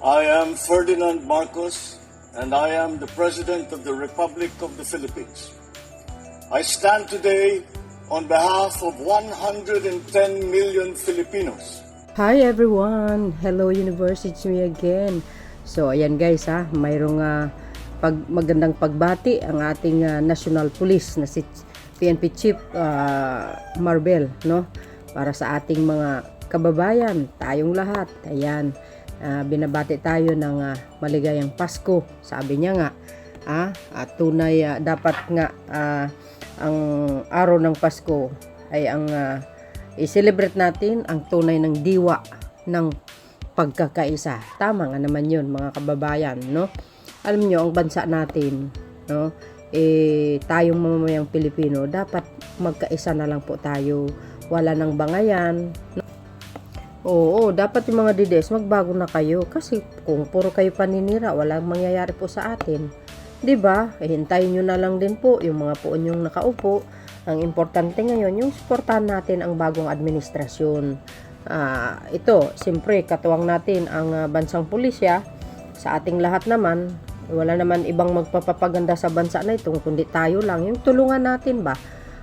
I am Ferdinand Marcos, and I am the President of the Republic of the Philippines. I stand today on behalf of 110 million Filipinos. Hi everyone! Hello Universe, it's me again. So ayan guys mayroong magandang pagbati ang ating National Police na si PNP Chief Marbel, no? Para sa ating mga kababayan, tayong lahat. Ayan, binabati tayo ng maligayang Pasko. Sabi niya nga, at tunay dapat nga ang araw ng Pasko ay ang i-celebrate natin ang tunay ng diwa ng pagkakaisa. Tama nga naman yun mga kababayan, no? Alam nyo, ang bansa natin, no? Tayong mamamayang Pilipino, dapat magkaisa na lang po tayo. Wala nang bangayan. Oo, dapat yung mga dides, magbago na kayo. Kasi kung puro kayo paninira, walang mangyayari po sa atin. 'Di ba? Hintayin nyo na lang din po yung mga poon yung nakaupo. Ang importante ngayon, yung suportahan natin ang bagong administrasyon. Ito, siyempre, katuwang natin ang bansang pulisya. Sa ating lahat naman, wala naman ibang magpapapaganda sa bansa na ito, kundi tayo lang. Yung tulungan natin ba?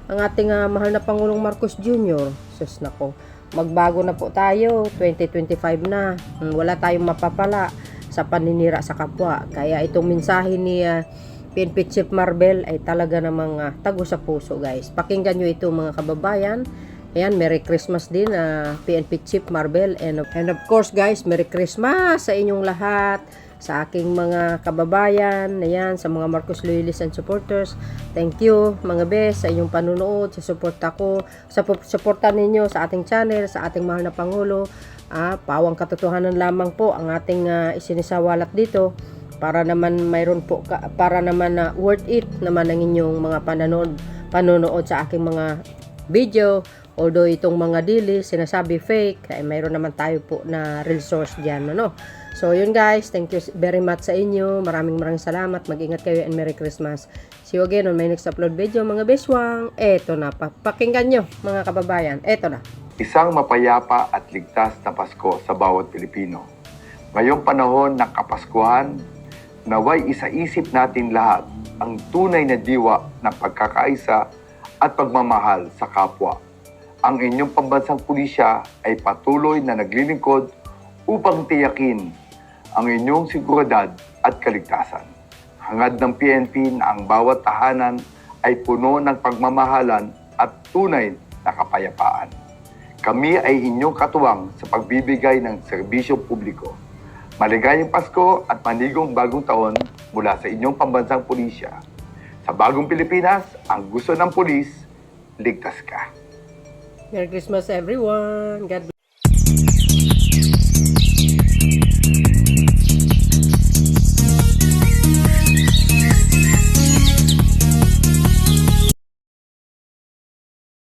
Ang ating mahal na Pangulong Marcos Jr. Sus nako, magbago na po tayo. 2025 na. Wala tayong mapapala sa paninira sa kapwa. Kaya itong mensahe ni PNP Chief Marbel ay talaga namang tago sa puso, guys. Pakinggan nyo ito mga kababayan. Ayan, Merry Christmas din PNP Chief Marbel. And of course guys, Merry Christmas sa inyong lahat. Sa aking mga kababayan, ayan, sa mga Marcos Loyalists and supporters. Thank you mga bes sa inyong panunood, sa suporta ko, sa suporta ninyo sa ating channel, sa ating mahal na Pangulo. Pawang katotohanan lamang po ang ating isinisawalat dito para naman mayroon po para naman worth it naman ang inyong mga panonood sa aking mga video. Although itong mga dili sinasabi fake, ay mayroon naman tayo po na real source diyan, no? So yun guys, thank you very much sa inyo. Maraming salamat. Mag-ingat kayo and Merry Christmas. See you again on my next upload video mga beswang. Eto na, pakinggan nyo mga kababayan. Eto na. Isang mapayapa at ligtas na Pasko sa bawat Pilipino. Ngayong panahon ng Kapaskuhan, naway isaisip natin lahat ang tunay na diwa ng pagkakaisa at pagmamahal sa kapwa. Ang inyong pambansang pulisya ay patuloy na naglilingkod upang tiyakin ang inyong seguridad at kaligtasan. Hangad ng PNP na ang bawat tahanan ay puno ng pagmamahalan at tunay na kapayapaan. Kami ay inyong katuwang sa pagbibigay ng serbisyong publiko. Maligayang Pasko at manigong bagong taon mula sa inyong pambansang pulisya. Sa bagong Pilipinas, ang gusto ng pulis, ligtas ka. Merry Christmas everyone. God bless.